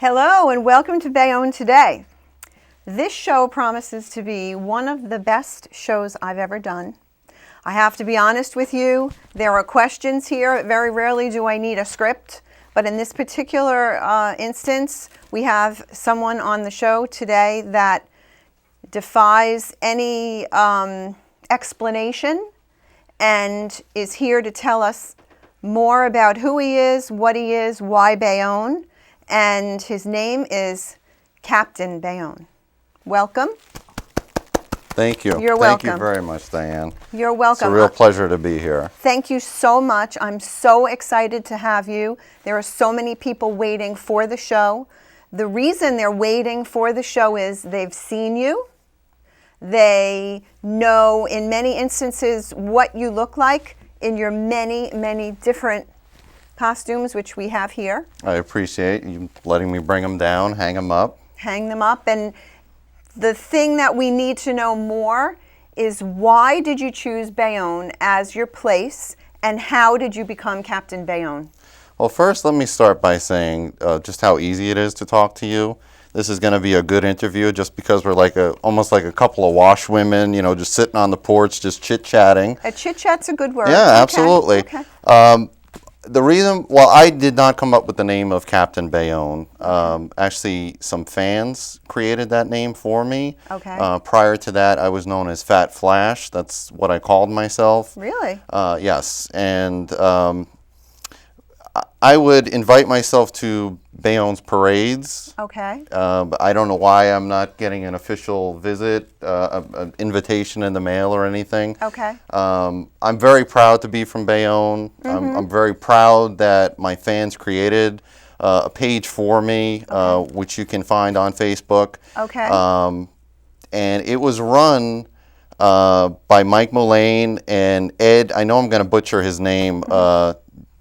Hello and welcome to Bayonne Today. This show promises to be one of the best shows I've ever done. I have to be honest with you, there are questions here. Very rarely do I need a script, but in this particular instance, we have someone on the show today that defies any explanation and is here to tell us more about who he is, why Bayonne, and his name is Captain Bayonne. Welcome. Thank you. You're welcome. Thank you very much, Diane. You're welcome. It's a real pleasure to be here. Thank you so much. I'm so excited to have you. There are so many people waiting for the show. The reason they're waiting for the show is they've seen you. They know in many instances what you look like in your many, many different costumes, which we have here. I appreciate you letting me bring them down, hang them up. Hang them up. And the thing that we need to know more is, why did you choose Bayonne as your place, and how did you become Captain Bayonne? Well, first let me start by saying just how easy it is to talk to you. This is going to be a good interview just because we're like almost like a couple of washwomen, you know, just sitting on the porch, just chit-chatting. A chit-chat's a good word. Yeah, Okay. absolutely. Okay. The reason, well, I did not come up with the name of Captain Bayonne. Actually, some fans created that name for me. Okay. Prior to that, I was known as Fat Flash. That's what I called myself. Really? Yes. And I would invite myself to Bayonne's parades. Okay. I don't know why I'm not getting an official visit, an invitation in the mail or anything. Okay. I'm very proud to be from Bayonne. I'm very proud that my fans created a page for me, which you can find on Facebook. Okay. And it was run by Mike Mullane and Ed, I know I'm going to butcher his name,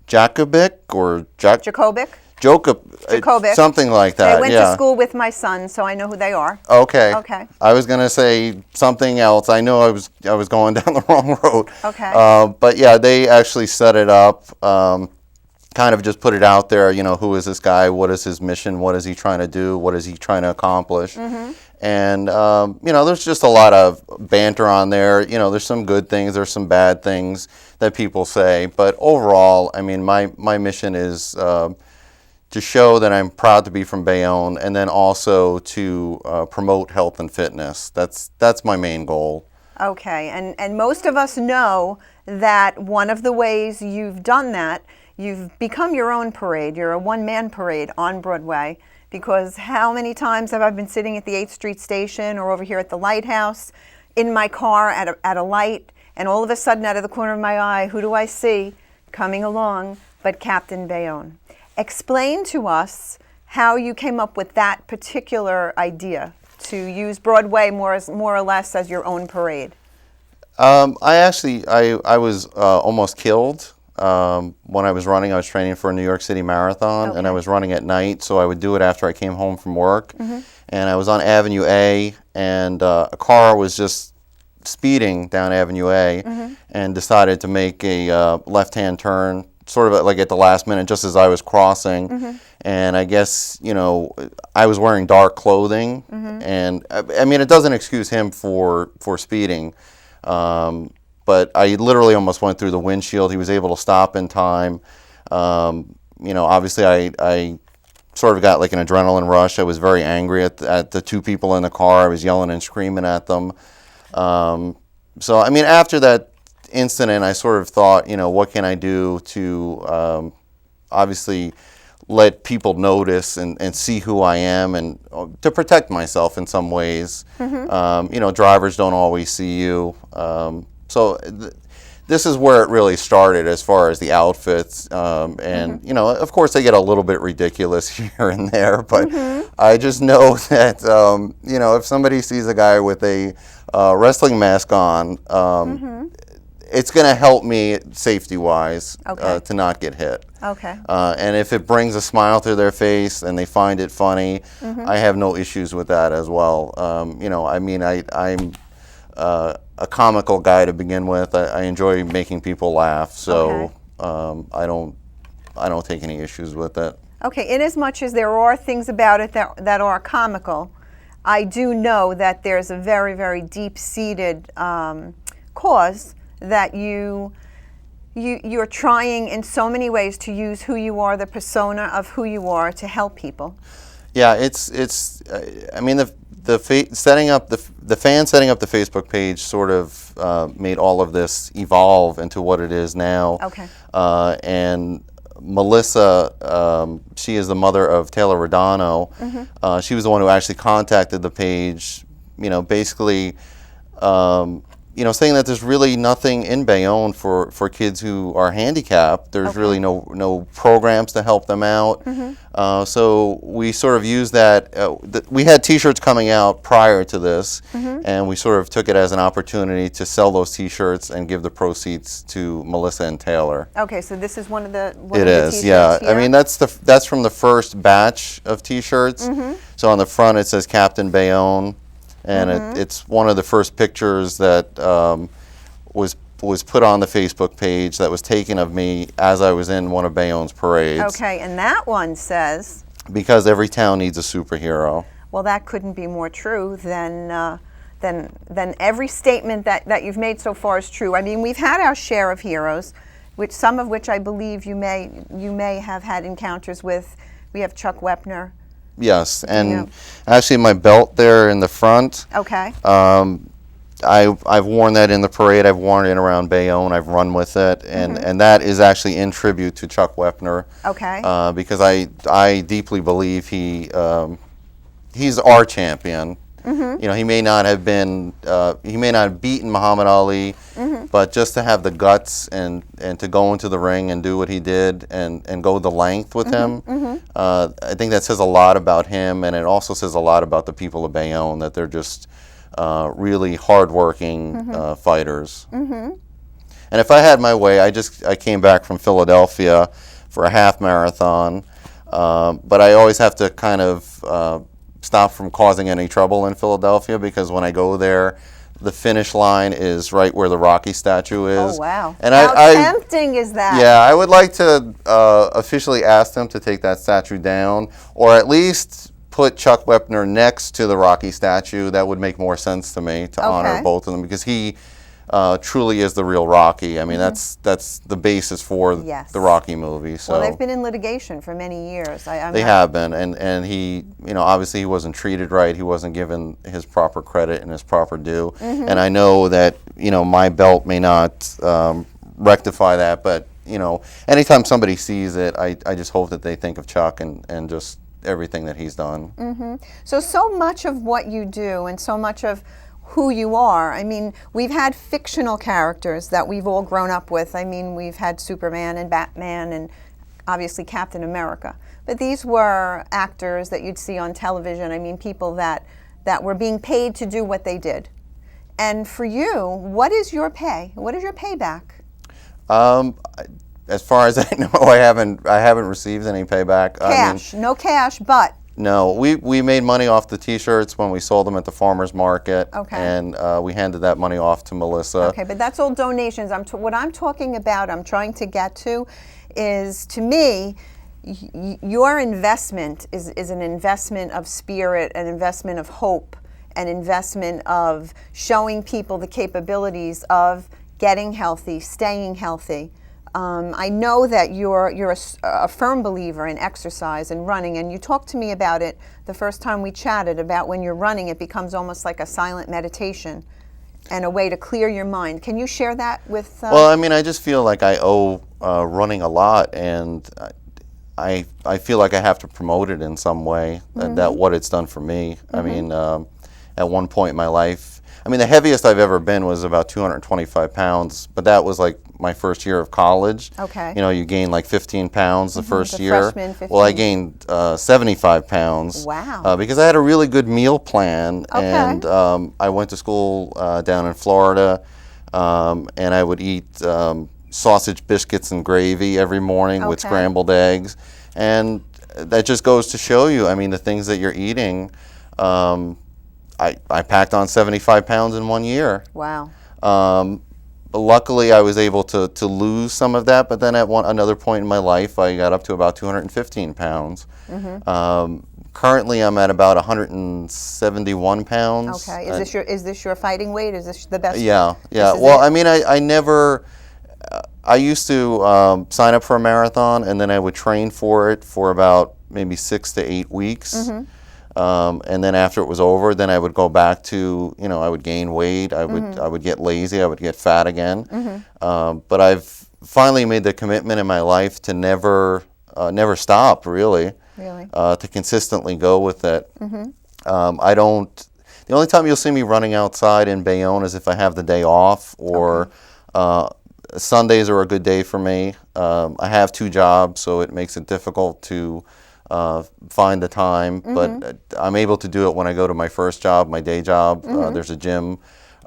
Jakobic or Jakobic? Jakobic, something like that. They went to school with my son, so I know who they are. Okay. Okay. I was going to say something else. I know I was going down the wrong road. Okay. But yeah, they actually set it up, kind of just put it out there, you know, who is this guy? What is his mission? What is he trying to do? What is he trying to accomplish? And, you know, there's just a lot of banter on there. You know, there's some good things, there's some bad things that people say. But overall, I mean, my mission is to show that I'm proud to be from Bayonne, and then also to promote health and fitness. That's my main goal. Okay. And most of us know that one of the ways you've done that, you've become your own parade. You're a one-man parade on Broadway. Because how many times have I been sitting at the 8th Street station or over here at the Lighthouse in my car at a light, and all of a sudden out of the corner of my eye, who do I see coming along but Captain Bayonne? Explain to us how you came up with that particular idea to use Broadway more or less as your own parade. I was almost killed. When I was running, I was training for a New York City marathon, and I was running at night, so I would do it after I came home from work. And I was on Avenue A, and a car was just speeding down Avenue A and decided to make a left-hand turn, sort of like at the last minute, just as I was crossing. And I guess, you know, I was wearing dark clothing, and I mean, it doesn't excuse him for speeding. But I literally almost went through the windshield. He was able to stop in time. You know, obviously I sort of got like an adrenaline rush. I was very angry at the two people in the car. I was yelling and screaming at them. So, I mean, after that incident, I sort of thought, you know, what can I do to obviously let people notice and see who I am, and to protect myself in some ways. You know, drivers don't always see you. So this is where it really started as far as the outfits. And, you know, of course they get a little bit ridiculous here and there, but I just know that, you know, if somebody sees a guy with a wrestling mask on, it's going to help me safety-wise to not get hit. Okay. And if it brings a smile to their face and they find it funny, I have no issues with that as well. You know, I mean, I'm a comical guy to begin with. I enjoy making people laugh, so I don't take any issues with it. Okay, in as much as there are things about it that are comical, I do know that there's a very, very deep-seated cause that you're trying in so many ways to use who you are, the persona of who you are, to help people. Yeah, it's. I mean, setting up the fan setting up the Facebook page sort of made all of this evolve into what it is now. Okay. And Melissa, she is the mother of Taylor Rodano. Mm-hmm. She was the one who actually contacted the page. Basically. Saying that there's really nothing in Bayonne for kids who are handicapped. There's really no programs to help them out. Mm-hmm. So we sort of used that. We had T-shirts coming out prior to this, and we sort of took it as an opportunity to sell those T-shirts and give the proceeds to Melissa and Taylor. Okay, so this is one of the T-shirts here? I mean, that's from the first batch of T-shirts. So on the front it says Captain Bayonne. And it's one of the first pictures that was put on the Facebook page that was taken of me as I was in one of Bayonne's parades. Okay, and that one says? Because every town needs a superhero. Well, that couldn't be more true than every statement that you've made so far is true. I mean, we've had our share of heroes, some of which I believe you may have had encounters with. We have Chuck Wepner. Yes, and actually my belt there in the front. Okay. I've worn that in the parade. I've worn it around Bayonne. I've run with it, and that is actually in tribute to Chuck Wepner. Okay. Because I deeply believe he's our champion. He may not have been, he may not have beaten Muhammad Ali, but just to have the guts and to go into the ring and do what he did and go the length with him, I think that says a lot about him, and it also says a lot about the people of Bayonne, that they're just really hardworking fighters. And if I had my way, I came back from Philadelphia for a half marathon, but I always have to kind of stop from causing any trouble in Philadelphia, because when I go there, the finish line is right where the Rocky statue is. Oh, wow. And How tempting is that? Yeah, I would like to officially ask them to take that statue down, or at least put Chuck Wepner next to the Rocky statue. That would make more sense to me, to honor both of them, because he truly is the real Rocky. I mean, that's the basis for the Rocky movie. So well, they've been in litigation for many years. They have been, and he, obviously he wasn't treated right. He wasn't given his proper credit and his proper due. And I know that my belt may not rectify that, but anytime somebody sees it, I just hope that they think of Chuck and just everything that he's done. So much of what you do and so much of who you are, I mean, we've had fictional characters that we've all grown up with. I mean, we've had Superman and Batman and obviously Captain America. But these were actors that you'd see on television. I mean, people that were being paid to do what they did. And for you, what is your pay? What is your payback? As far as I know, I haven't received any payback. Cash, no cash, but. No, we made money off the T-shirts when we sold them at the farmer's market, and we handed that money off to Melissa. Okay, but that's all donations. What I'm talking about, I'm trying to get to, is, to me, your investment is an investment of spirit, an investment of hope, an investment of showing people the capabilities of getting healthy, staying healthy. I know that you're a firm believer in exercise and running, and you talked to me about it the first time we chatted, about when you're running, it becomes almost like a silent meditation and a way to clear your mind. Can you share that with? Well, I mean, I just feel like I owe running a lot, and I feel like I have to promote it in some way, that what it's done for me. I mean, at one point in my life, I mean, the heaviest I've ever been was about 225 pounds, but that was like my first year of college. Okay. You gain like 15 pounds the first year. Freshman, 15. Well, I gained 75 pounds. Wow. Because I had a really good meal plan, Okay. and I went to school down in Florida, and I would eat sausage biscuits and gravy every morning with scrambled eggs, and that just goes to show you, I mean, the things that you're eating. I packed on 75 pounds in 1 year. Wow. luckily, I was able to lose some of that, but then at another point in my life, I got up to about 215 pounds. Currently, I'm at about 171 pounds. Okay. Is this your fighting weight? Is this the best? Yeah, yeah. This is Well, it? I mean, I never. I used to sign up for a marathon, and then I would train for it for about maybe 6 to 8 weeks. And then after it was over, then I would go back to, I would gain weight. I would get lazy. I would get fat again. But I've finally made the commitment in my life to never stop, really. Really? To consistently go with it. I don't. The only time you'll see me running outside in Bayonne is if I have the day off, or Sundays are a good day for me. I have 2 jobs, so it makes it difficult to find the time. But I'm able to do it when I go to my first job, my day job. There's a gym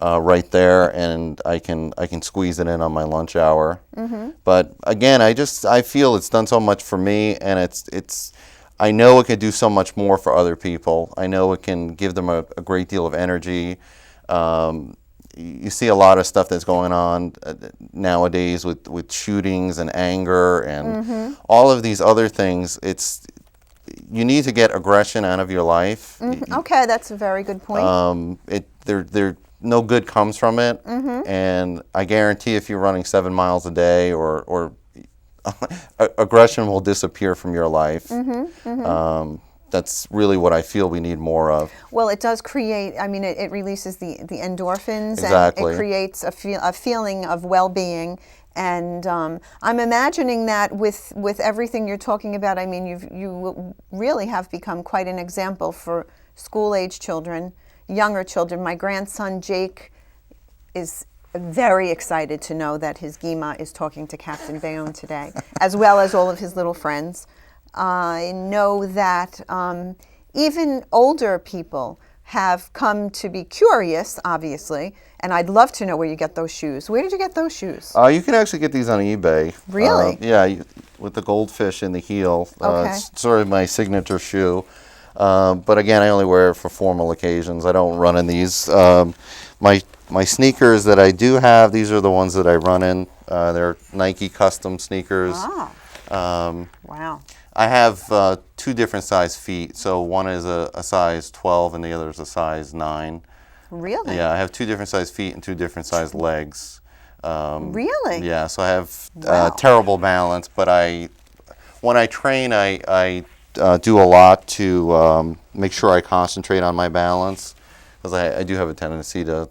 right there, and I can squeeze it in on my lunch hour. But again, I feel it's done so much for me, and it's. I know it could do so much more for other people. I know it can give them a great deal of energy. You see a lot of stuff that's going on nowadays with shootings and anger and all of these other things. You need to get aggression out of your life. Okay, that's a very good point. No good comes from it, and I guarantee if you're running 7 miles a day or aggression will disappear from your life. That's really what I feel we need more of. Well, it does create, I mean, it releases the endorphins. Exactly. And it creates a feeling of well-being. And I'm imagining that with everything you're talking about, I mean, you really have become quite an example for school-age children, younger children. My grandson, Jake, is very excited to know that his Gima is talking to Captain Bayonne today, as well as all of his little friends. I know that even older people have come to be curious, obviously, and I'd love to know where you get those shoes. Where did you get those shoes? You can actually get these on eBay. Really? Yeah, with the goldfish in the heel. Okay. It's sort of my signature shoe. But again, I only wear it for formal occasions. I don't run in these. My sneakers that I do have, these are the ones that I run in. They're Nike custom sneakers. Wow. I have 2 different size feet. So one is a size 12 and the other is a size 9. Really? Yeah, I have 2 different size feet and 2 different size legs. Really? Yeah, so I have Wow. terrible balance, but when I train, I do a lot to make sure I concentrate on my balance, because I do have a tendency to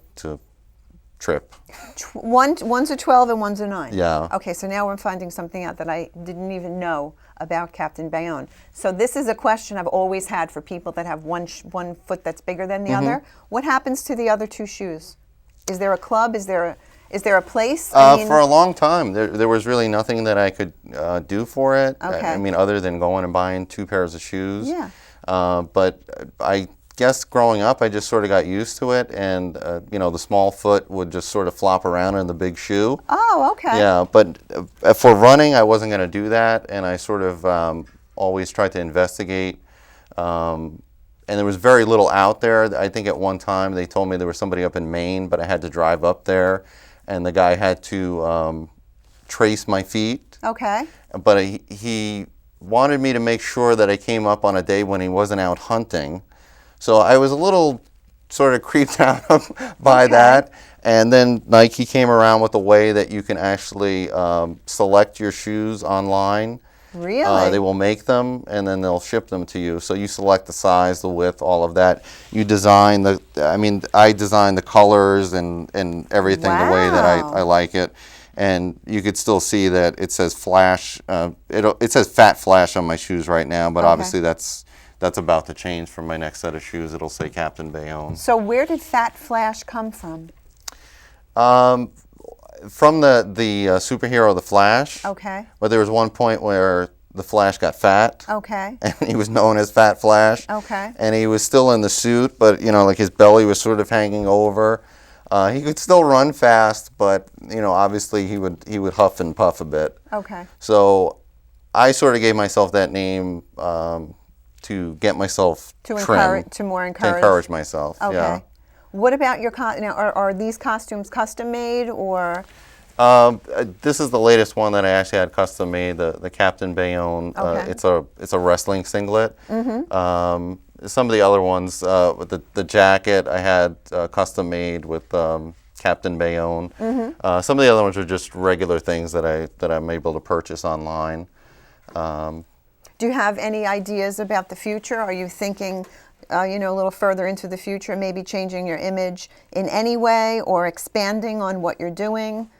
trip. One's a 12 and one's a 9. Yeah. Okay, so now we're finding something out that I didn't even know about Captain Bayonne. So this is a question I've always had for people that have one foot that's bigger than the other. What happens to the other 2 shoes? Is there a club? Is there a place? For a long time, there was really nothing that I could do for it. Okay. I mean, other than going and buying 2 pairs of shoes. Yeah. But I guess growing up, I just sort of got used to it, and the small foot would just sort of flop around in the big shoe. Oh, okay. Yeah, but for running, I wasn't going to do that, and I sort of always tried to investigate. And there was very little out there. I think at one time they told me there was somebody up in Maine, but I had to drive up there, and the guy had to trace my feet. Okay. But he wanted me to make sure that I came up on a day when he wasn't out hunting. So I was a little sort of creeped out by that. And then Nike came around with a way that you can actually select your shoes online. Really? They will make them, and then they'll ship them to you. So you select the size, the width, all of that. You design I design the colors and everything the way that I like it. And you could still see that it says Flash. It says Fat Flash on my shoes right now, but obviously that's about to change for my next set of shoes. It'll say Captain Bayonne. So where did Fat Flash come from? From the superhero The Flash. Okay. But there was one point where the Flash got fat. Okay. And he was known as Fat Flash. Okay. And he was still in the suit, but like his belly was sort of hanging over. He could still run fast, but obviously he would huff and puff a bit. Okay. So I sort of gave myself that name to get myself To trimmed, encourage myself. Okay. Yeah. What about your now? Are these costumes custom made or? This is the latest one that I actually had custom made, the Captain Bayonne. Okay. It's a wrestling singlet. Some of the other ones, with the jacket, I had custom made with Captain Bayonne. Some of the other ones are just regular things that I'm able to purchase online. Do you have any ideas about the future? Are you thinking, a little further into the future, maybe changing your image in any way or expanding on what you're doing?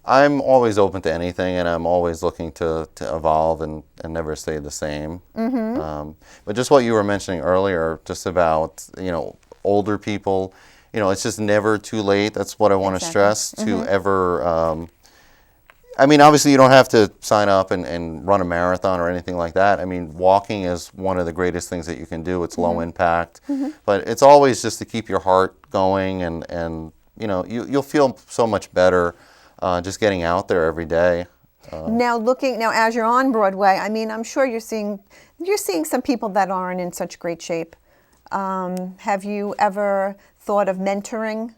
I'm always open to anything, and I'm always looking to evolve and never stay the same. But just what you were mentioning earlier, just about, older people, it's just never too late. That's what I want to stress, to ever, I mean, obviously you don't have to sign up and run a marathon or anything like that. I mean, walking is one of the greatest things that you can do. It's low impact, but it's always just to keep your heart going, and you'll feel so much better just getting out there every day. Now as you're on Broadway, I mean, I'm sure you're seeing some people that aren't in such great shape. Have you ever thought of mentoring?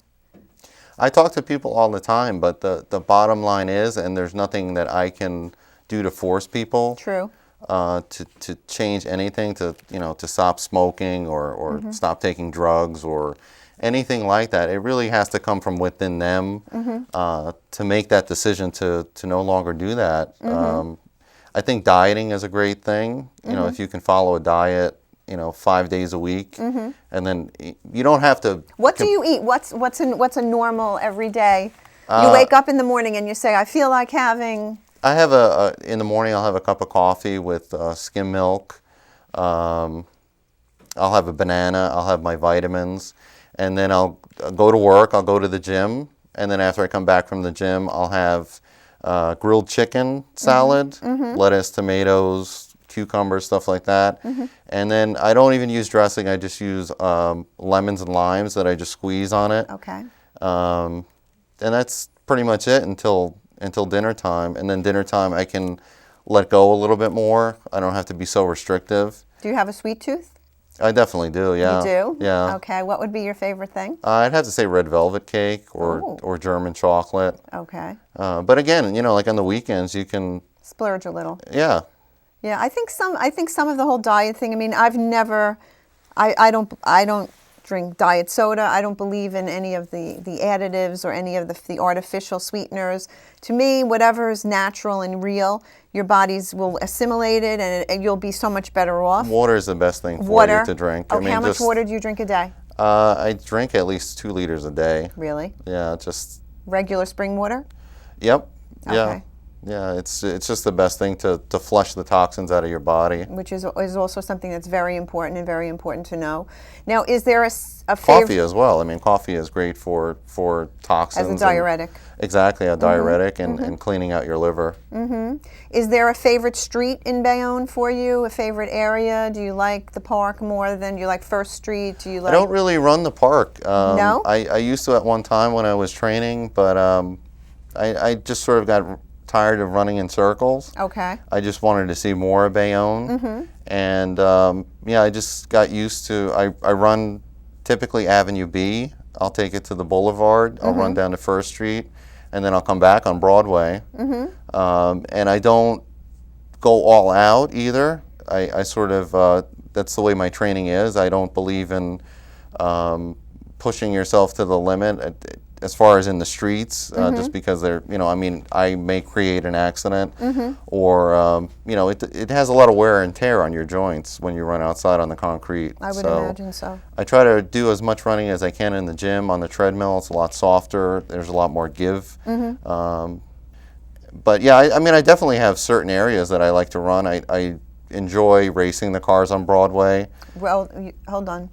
I talk to people all the time, but the bottom line is, and there's nothing that I can do to force people. True. To change anything, to stop smoking or stop taking drugs or anything like that. It really has to come from within them to make that decision to no longer do that. I think dieting is a great thing. If you can follow a diet, 5 days a week, and then you don't have to. What do you eat? What's a normal everyday? You wake up in the morning and you say, I feel like having. I have in the morning I'll have a cup of coffee with skim milk. I'll have a banana. I'll have my vitamins, and then I'll go to work. I'll go to the gym, and then after I come back from the gym, I'll have grilled chicken salad, lettuce, tomatoes, cucumbers, stuff like that. And then I don't even use dressing. I just use lemons and limes that I just squeeze on it. Okay. And that's pretty much it until dinner time. And then dinner time I can let go a little bit more. I don't have to be so restrictive. Do you have a sweet tooth? I definitely do, yeah. You do? Yeah. Okay. What would be your favorite thing? I'd have to say red velvet cake or German chocolate. Okay. But again, like on the weekends you can splurge a little. Yeah. Yeah, I think some of the whole diet thing. I mean, I don't drink diet soda. I don't believe in any of the additives or any of the artificial sweeteners. To me, whatever is natural and real, your bodies will assimilate it, and you'll be so much better off. Water is the best thing for you to drink. Okay, how much water do you drink a day? I drink at least 2 liters a day. Really? Yeah, just regular spring water? Yep. Yeah. Okay. Yeah, it's just the best thing to flush the toxins out of your body. Which is also something that's very important to know. Now, is there a favorite? Coffee as well. I mean, coffee is great for toxins. As a diuretic. Exactly, a diuretic and cleaning out your liver. Is there a favorite street in Bayonne for you? A favorite area? Do you like the park more than do you like First Street? Do you like? I don't really run the park. No? I used to at one time when I was training, but I just sort of got tired of running in circles. Okay. I just wanted to see more of Bayonne. And I just got used to, I run typically Avenue B. I'll take it to the boulevard. I'll run down to First Street, and then I'll come back on Broadway. And I don't go all out either. I sort of, that's the way my training is. I don't believe in pushing yourself to the limit as far as in the streets, just because they're, I may create an accident, or, it has a lot of wear and tear on your joints when you run outside on the concrete. I would imagine so. I try to do as much running as I can in the gym. On the treadmill, it's a lot softer. There's a lot more give. But yeah, I definitely have certain areas that I like to run. I enjoy racing the cars on Broadway. Well, hold on.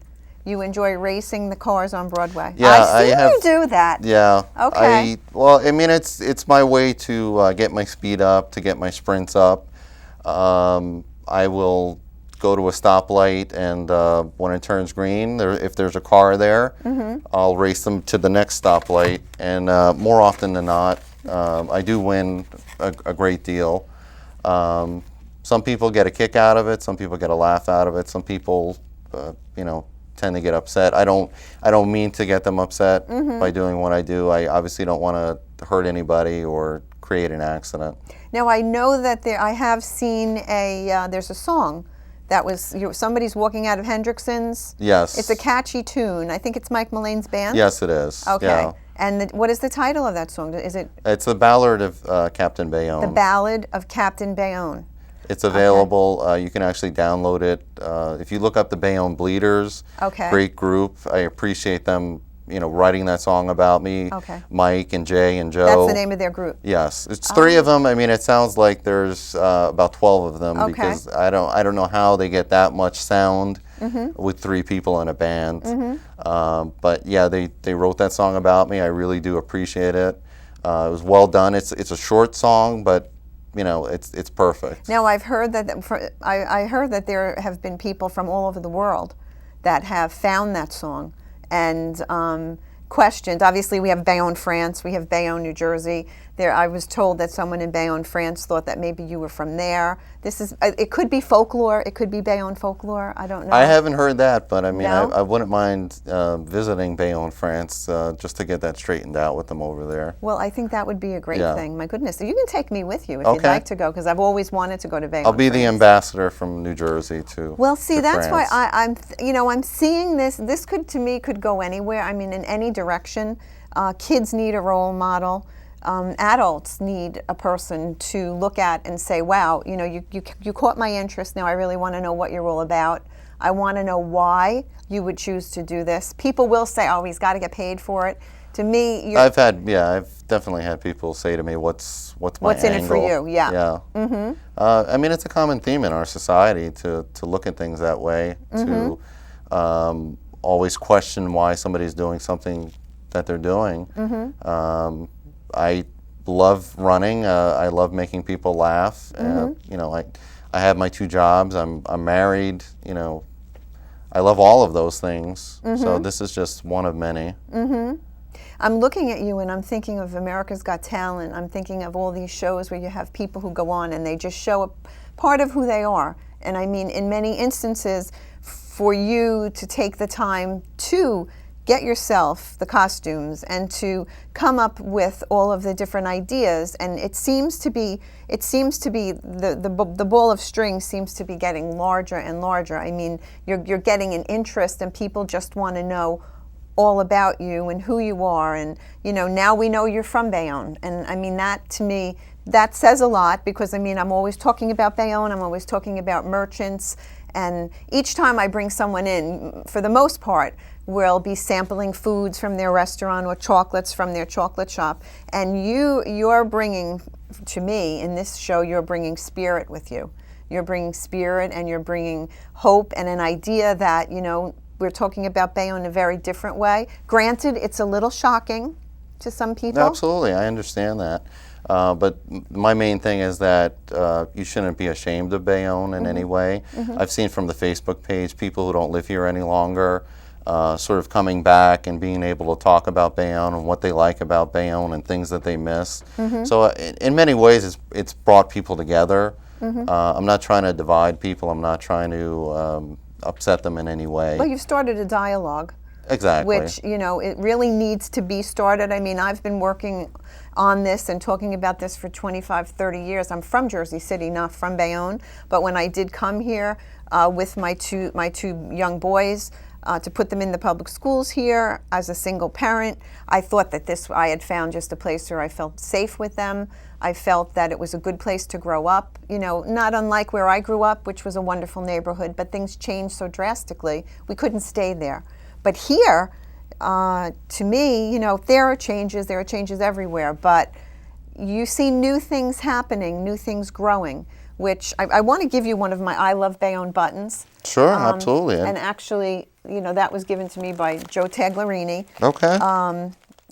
You enjoy racing the cars on Broadway. Yeah, I see you do that. Yeah. Okay. It's my way to get my speed up, to get my sprints up. I will go to a stoplight, and when it turns green, if there's a car there, I'll race them to the next stoplight. And more often than not, I do win a great deal. Some people get a kick out of it. Some people get a laugh out of it. Some people, tend to get upset. I don't mean to get them upset by doing what I do. I obviously don't want hurt anybody or create an accident. Now I know that I have seen there's a song that was somebody's walking out of Hendrickson's. Yes. It's a catchy tune. I think it's Mike Mullane's band. Yes, it is. Okay. Yeah. And what is the title of that song? Is it? It's the Ballad of Captain Bayonne. The Ballad of Captain Bayonne. It's available. Okay. You can actually download it. If you look up the Bayonne Bleeders, okay. Great group. I appreciate them, writing that song about me. Okay. Mike and Jay and Joe. That's the name of their group. Yes, it's 3 of them. I mean, it sounds like there's about 12 of them because I don't know how they get that much sound with 3 people in a band. But yeah, they wrote that song about me. I really do appreciate it. It was well done. It's a short song, but it's perfect. Now I've heard that I heard that there have been people from all over the world that have found that song and questioned. Obviously, we have Bayonne, France. We have Bayonne, New Jersey. I was told that someone in Bayonne, France, thought that maybe you were from there. It could be folklore. It could be Bayonne folklore. I don't know. I haven't heard that, but I mean, no? I wouldn't mind visiting Bayonne, France, just to get that straightened out with them over there. Well, I think that would be a great thing. My goodness, you can take me with you if you'd like to go, because I've always wanted to go to Bayonne. I'll be France. the ambassador from New Jersey to. Well, see, that's France. why I'm seeing this. This could go anywhere. I mean, in any direction. Kids need a role model. Adults need a person to look at and say, wow, you caught my interest. Now I really want to know what you're all about. I want to know why you would choose to do this. People will say, oh, he's got to get paid for it. To me, I've definitely had people say to me, what's my in it for you? Yeah. Yeah. Mm-hmm. I mean, it's a common theme in our society to look at things that way, to always question why somebody's doing something that they're doing. I love running. I love making people laugh. I have my 2 jobs. I'm married. I love all of those things. So this is just one of many. I'm looking at you and I'm thinking of America's Got Talent. I'm thinking of all these shows where you have people who go on and they just show a part of who they are. And I mean, in many instances, for you to take the time to get yourself the costumes and to come up with all of the different ideas, and it seems to be the ball of string seems to be getting larger and larger. I mean, you're getting an interest, and people just want to know all about you and who you are, and now we know you're from Bayonne, and I mean, that to me, that says a lot, because I mean, I'm always talking about Bayonne, I'm always talking about merchants, and each time I bring someone in, for the most part, we'll be sampling foods from their restaurant or chocolates from their chocolate shop, and you're bringing, to me, in this show, you're bringing spirit with you. You're bringing spirit, and you're bringing hope and an idea that, we're talking about Bayonne in a very different way. Granted, it's a little shocking to some people. Absolutely, I understand that. But my main thing is that you shouldn't be ashamed of Bayonne in any way. I've seen from the Facebook page people who don't live here any longer sort of coming back and being able to talk about Bayonne and what they like about Bayonne and things that they miss. So in many ways, it's brought people together. I'm not trying to divide people. I'm not trying to upset them in any way. Well, you've started a dialogue. Exactly. Which, it really needs to be started. I mean, I've been working on this and talking about this for 25, 30 years. I'm from Jersey City, not from Bayonne. But when I did come here with my two young boys, to put them in the public schools here as a single parent, I thought that I had found just a place where I felt safe with them. I felt that it was a good place to grow up, not unlike where I grew up, which was a wonderful neighborhood, but things changed so drastically, we couldn't stay there. But here, to me, there are changes everywhere, but you see new things happening, new things growing, which I want to give you one of my I Love Bayonne buttons. Sure, absolutely. And actually, that was given to me by Joe Taglerini. Okay.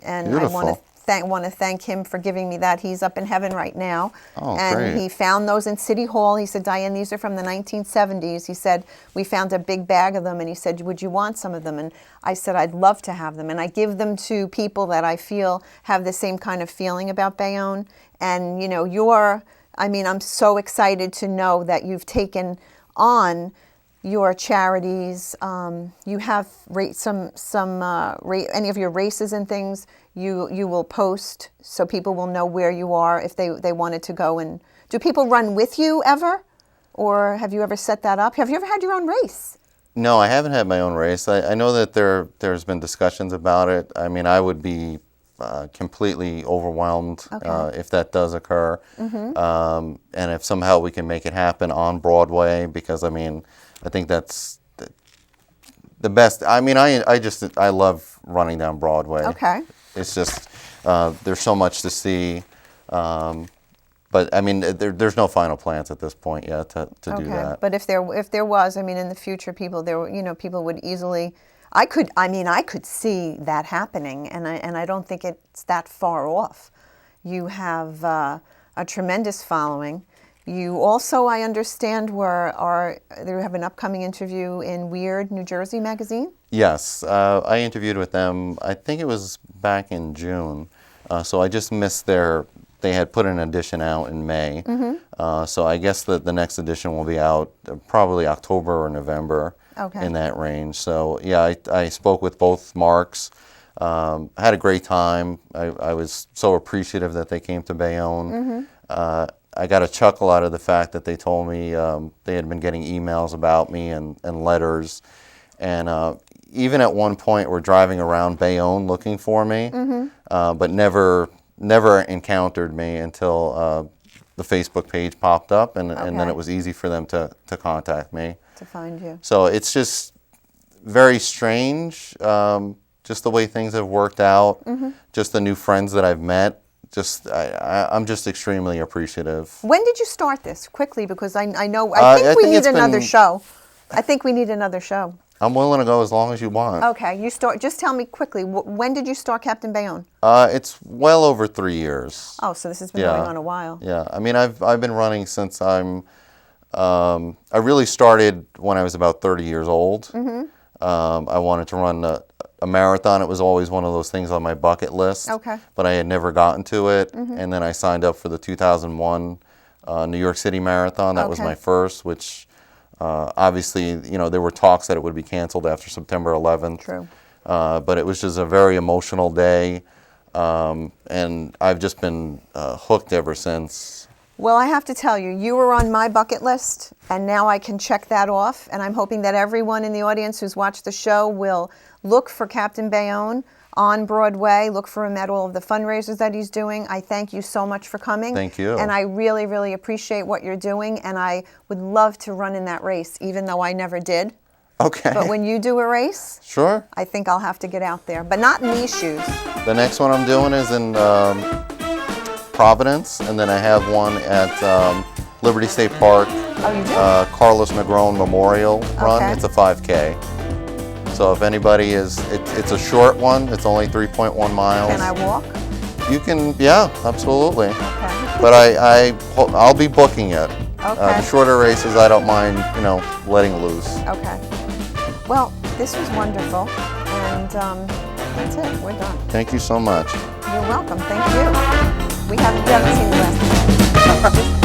And Beautiful. I want to thank him for giving me that. He's up in heaven right now. Oh, and great. He found those in City Hall. He said, Diane, these are from the 1970s. He said, we found a big bag of them, and he said, would you want some of them? And I said, I'd love to have them. And I give them to people that I feel have the same kind of feeling about Bayonne. And, I'm so excited to know that you've taken on your charities. You have any of your races and things. You will post so people will know where you are if they wanted to go. And do people run with you ever, or have you ever set that up? Have you ever had your own race? No, I haven't had my own race. I know that there's been discussions about it. I mean, I would be completely overwhelmed if that does occur. And if somehow we can make it happen on Broadway, because I mean, I think that's the best. I mean, I love running down Broadway. Okay. It's just there's so much to see. But I mean, there's no final plans at this point yet to do that. But if there was, I mean, in the future, people would easily. I could see that happening, and I don't think it's that far off. You have a tremendous following. You also, I understand, you have an upcoming interview in Weird, New Jersey magazine? Yes, I interviewed with them, I think it was back in June. So I just missed they had put an edition out in May. So I guess the next edition will be out probably October or November, in that range. So yeah, I spoke with both Marks. I had a great time. I was so appreciative that they came to Bayonne. I got a chuckle out of the fact that they told me they had been getting emails about me and letters. And even at one point were driving around Bayonne looking for me, but never encountered me until the Facebook page popped up, and then it was easy for them to contact me. To find you. So it's just very strange, just the way things have worked out, just the new friends that I've met. I'm just extremely appreciative. When did you start this? Quickly, because I think we need another show. I think we need another show. I'm willing to go as long as you want. Okay, just tell me quickly, when did you start Captain Bayonne? It's well over 3 years. Oh, so this has been going on a while. Yeah, I mean, I've been running since I really started when I was about 30 years old. I wanted to run a marathon. It was always one of those things on my bucket list. Okay. But I had never gotten to it. And then I signed up for the 2001 New York City Marathon. That was my first, which obviously, there were talks that it would be canceled after September 11th. True. But it was just a very emotional day. And I've just been hooked ever since. Well, I have to tell you, you were on my bucket list, and now I can check that off. And I'm hoping that everyone in the audience who's watched the show will look for Captain Bayonne on Broadway, look for him at all of the fundraisers that he's doing. I thank you so much for coming. Thank you. And I really, really appreciate what you're doing, and I would love to run in that race, even though I never did. Okay. But when you do a race, sure, I think I'll have to get out there, but not in these shoes. The next one I'm doing is in Providence, and then I have one at Liberty State Park. Oh, you do? Carlos Negron Memorial Run. Okay. It's a 5K. So if anybody it's a short one. It's only 3.1 miles. Can I walk? You can, yeah, absolutely. Okay. But I'll be booking it. Okay. The shorter races, I don't mind, letting loose. Okay. Well, this was wonderful, and that's it. We're done. Thank you so much. You're welcome. Thank you. We haven't seen the last of it.